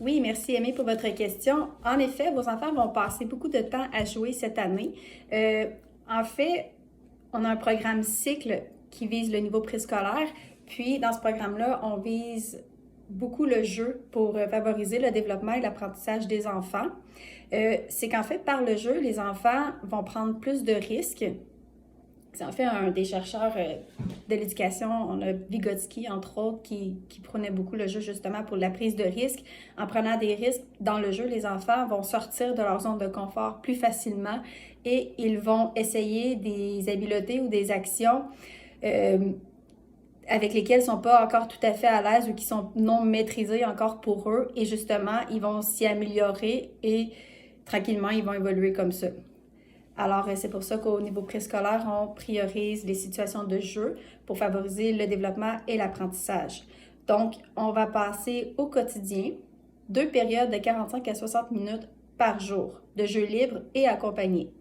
Oui, merci Aimé pour votre question. En effet, vos enfants vont passer beaucoup de temps à jouer cette année. Euh, En fait, on a un programme cycle qui vise le niveau préscolaire. Puis, dans ce programme-là, on vise beaucoup le jeu pour favoriser le développement et l'apprentissage des enfants. C'est qu'en fait, par le jeu, les enfants vont prendre plus de risques. C'est en fait un des chercheurs de l'éducation, on a Vygotsky entre autres, qui prônait beaucoup le jeu justement pour la prise de risque. En prenant des risques dans le jeu, les enfants vont sortir de leur zone de confort plus facilement et ils vont essayer des habiletés ou des actions euh, avec lesquelles ils ne sont pas encore tout à fait à l'aise ou qui sont non maîtrisées encore pour eux. Et justement, ils vont s'y améliorer et tranquillement, ils vont évoluer comme ça. Alors, c'est pour ça qu'au niveau préscolaire, on priorise les situations de jeu pour favoriser le développement et l'apprentissage. Donc, on va passer au quotidien 2 périodes de 45 à 60 minutes par jour de jeux libres et accompagnés.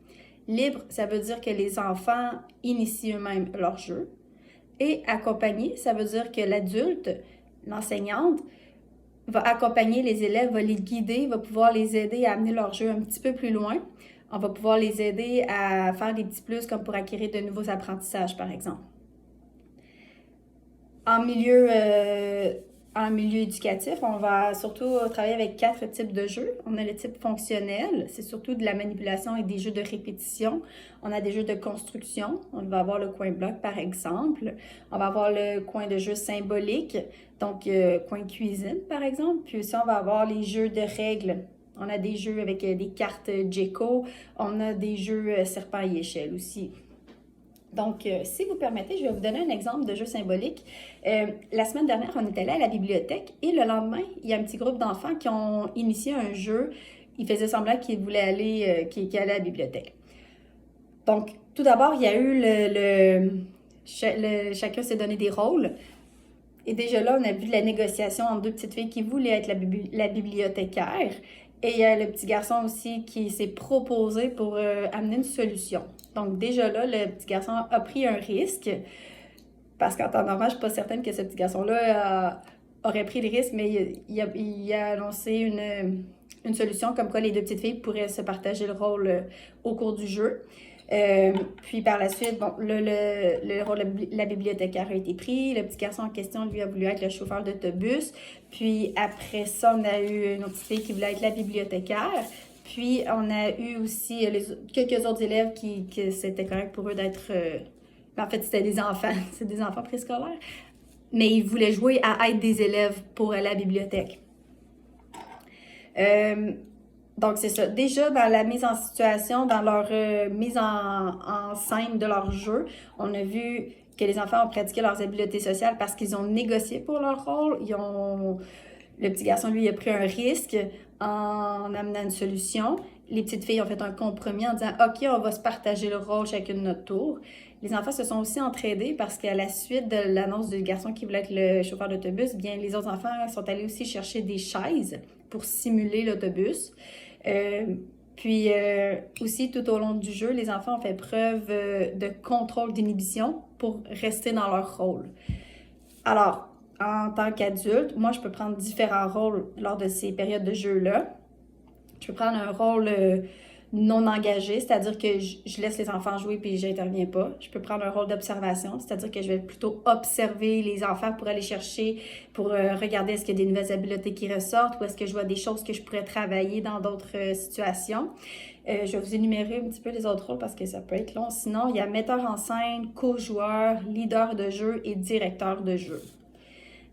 Libre, ça veut dire que les enfants initient eux-mêmes leur jeu. Et accompagné, ça veut dire que l'adulte, l'enseignante, va accompagner les élèves, va les guider, va pouvoir les aider à amener leur jeu un petit peu plus loin. On va pouvoir les aider à faire des petits plus comme pour acquérir de nouveaux apprentissages, par exemple. En milieu éducatif, on va surtout travailler avec 4 types de jeux. On a le type fonctionnel, c'est surtout de la manipulation et des jeux de répétition. On a des jeux de construction, on va avoir le coin bloc par exemple. On va avoir le coin de jeu symbolique, donc coin cuisine par exemple. Puis aussi on va avoir les jeux de règles. On a des jeux avec des cartes Djeco, on a des jeux serpent et échelle aussi. Donc, si vous permettez, je vais vous donner un exemple de jeu symbolique. La semaine dernière, on est allé à la bibliothèque et le lendemain, il y a un petit groupe d'enfants qui ont initié un jeu. Ils faisaient semblant qu'ils voulaient aller, qu'ils allaient à la bibliothèque. Donc, tout d'abord, il y a eu chacun s'est donné des rôles. Et déjà là, on a vu la négociation entre 2 petites filles qui voulaient être la bibliothécaire. Et il y a le petit garçon aussi qui s'est proposé pour amener une solution. Donc déjà là, le petit garçon a pris un risque, parce qu'en temps normal, je ne suis pas certaine que ce petit garçon-là aurait pris le risque, mais il a annoncé une solution comme quoi les 2 petites filles pourraient se partager le rôle au cours du jeu. Puis par la suite, bon, le rôle de la bibliothécaire a été pris. Le petit garçon en question, lui, a voulu être le chauffeur d'autobus. Puis après ça, on a eu une autre petite fille qui voulait être la bibliothécaire. Puis on a eu aussi quelques autres élèves que c'était correct pour eux d'être... en fait, c'était des enfants. C'est des enfants préscolaires. Mais ils voulaient jouer à être des élèves pour aller à la bibliothèque. Donc, c'est ça. Déjà, dans la mise en situation, dans leur mise en scène de leur jeu, on a vu que les enfants ont pratiqué leurs habiletés sociales parce qu'ils ont négocié pour leur rôle. Le petit garçon, lui, a pris un risque en amenant une solution. Les petites filles ont fait un compromis en disant « OK, on va se partager le rôle chacune de notre tour ». Les enfants se sont aussi entraidés parce qu'à la suite de l'annonce du garçon qui voulait être le chauffeur d'autobus, bien, les autres enfants sont allés aussi chercher des chaises pour simuler l'autobus. Puis aussi, tout au long du jeu, les enfants ont fait preuve de contrôle d'inhibition pour rester dans leur rôle. Alors, en tant qu'adulte, moi, je peux prendre différents rôles lors de ces périodes de jeu-là. Je peux prendre un rôle non engagé, c'est-à-dire que je laisse les enfants jouer puis j'interviens pas. Je peux prendre un rôle d'observation, c'est-à-dire que je vais plutôt observer les enfants pour aller chercher, pour regarder est-ce qu'il y a des nouvelles habiletés qui ressortent ou est-ce que je vois des choses que je pourrais travailler dans d'autres situations. Je vais vous énumérer un petit peu les autres rôles parce que ça peut être long. Sinon, il y a metteur en scène, co-joueur, leader de jeu et directeur de jeu.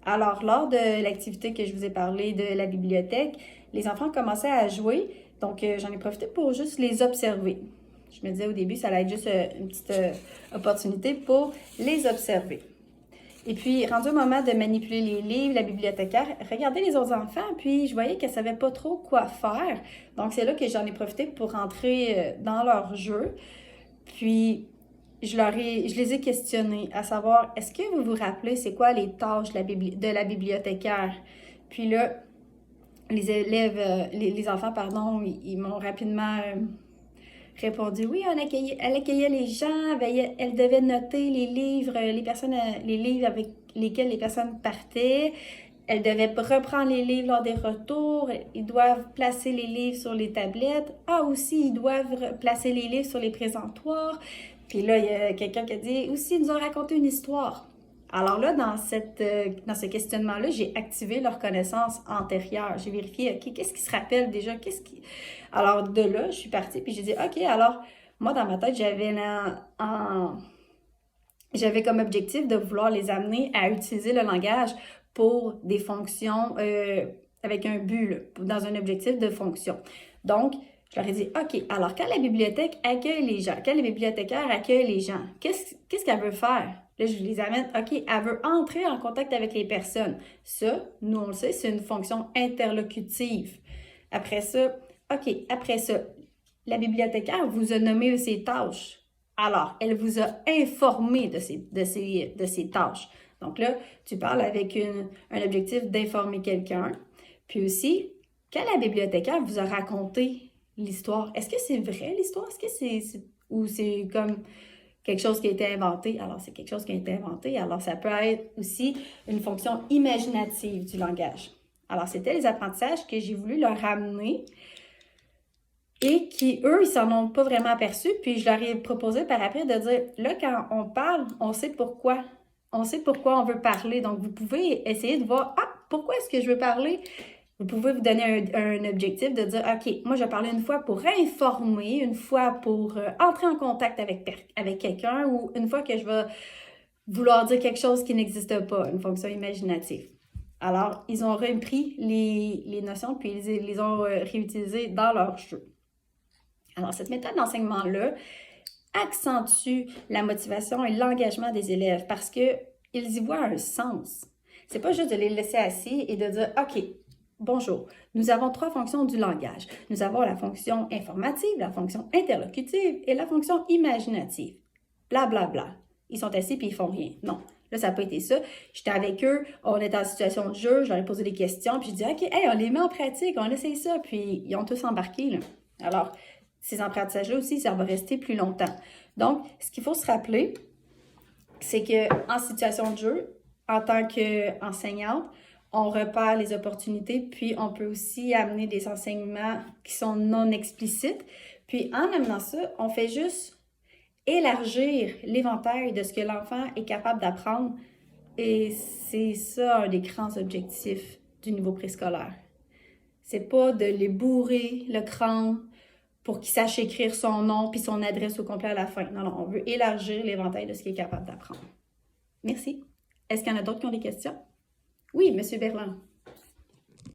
Alors, lors de l'activité que je vous ai parlé de la bibliothèque, les enfants commençaient à jouer, donc j'en ai profité pour juste les observer. Je me disais au début, ça allait être juste une petite opportunité pour les observer. Et puis, rendu au moment de manipuler les livres, la bibliothécaire regardait les autres enfants, puis je voyais qu'elle ne savait pas trop quoi faire. Donc, c'est là que j'en ai profité pour rentrer dans leur jeu. Puis, je les ai questionnés à savoir, est-ce que vous vous rappelez c'est quoi les tâches de la bibliothécaire? Puis là, les élèves, les enfants, pardon, ils m'ont rapidement répondu, oui, elle accueillait les gens, elle devait noter les livres, les livres avec lesquels les personnes partaient. Elles devaient reprendre les livres lors des retours. Ils doivent placer les livres sur les tablettes. Ah, aussi, ils doivent placer les livres sur les présentoirs. Puis là, il y a quelqu'un qui a dit, aussi, ils nous ont raconté une histoire. Alors là, dans ce questionnement-là, j'ai activé leur connaissance antérieure. J'ai vérifié, OK, qu'est-ce qui se rappelle déjà? Alors de là, je suis partie, puis j'ai dit, OK, alors, moi, dans ma tête, j'avais comme objectif de vouloir les amener à utiliser le langage pour des fonctions avec un but, là, dans un objectif de fonction. Donc, je leur ai dit, OK, alors quand la bibliothèque accueille les gens, quand le bibliothécaire accueille les gens, qu'est-ce qu'elle veut faire? Là, je les amène, OK, elle veut entrer en contact avec les personnes. Ça, nous, on le sait, c'est une fonction interlocutive. Après ça, la bibliothécaire vous a nommé ses tâches. Alors, elle vous a informé de ses tâches. Donc là, tu parles avec un objectif d'informer quelqu'un. Puis aussi, quand la bibliothécaire vous a raconté l'histoire, est-ce que c'est vrai l'histoire? Est-ce que ou c'est comme quelque chose qui a été inventé? Alors, c'est quelque chose qui a été inventé. Alors, ça peut être aussi une fonction imaginative du langage. Alors, c'était les apprentissages que j'ai voulu leur amener et qui, eux, ils s'en ont pas vraiment aperçus. Puis, je leur ai proposé par après de dire, là, quand on parle, on sait pourquoi. On sait pourquoi on veut parler. Donc, vous pouvez essayer de voir, pourquoi est-ce que je veux parler? Vous pouvez vous donner un objectif de dire, OK, moi, je vais parler une fois pour informer, une fois pour entrer en contact avec quelqu'un ou une fois que je vais vouloir dire quelque chose qui n'existe pas, une fonction imaginative. Alors, ils ont repris les notions puis ils les ont réutilisées dans leur jeu. Alors, cette méthode d'enseignement-là accentue la motivation et l'engagement des élèves parce qu'ils y voient un sens. C'est pas juste de les laisser assis et de dire, OK, bonjour, nous avons 3 fonctions du langage. Nous avons la fonction informative, la fonction interlocutive et la fonction imaginative. Bla, bla, bla. Ils sont assis puis ils font rien. Non, là, ça n'a pas été ça. J'étais avec eux, on était en situation de jeu, je leur ai posé des questions, puis je dis, OK, hey, on les met en pratique, on essaye ça, puis ils ont tous embarqué, là. Alors, ces apprentissages-là aussi, ça va rester plus longtemps. Donc, ce qu'il faut se rappeler, c'est qu'en situation de jeu, en tant qu'enseignante, on repère les opportunités, puis on peut aussi amener des enseignements qui sont non explicites. Puis en amenant ça, on fait juste élargir l'éventail de ce que l'enfant est capable d'apprendre. Et c'est ça un des grands objectifs du niveau préscolaire. C'est pas de les bourrer le crâne pour qu'ils sachent écrire son nom puis son adresse au complet à la fin. Non, on veut élargir l'éventail de ce qu'il est capable d'apprendre. Merci. Est-ce qu'il y en a d'autres qui ont des questions? Oui, M. Berland.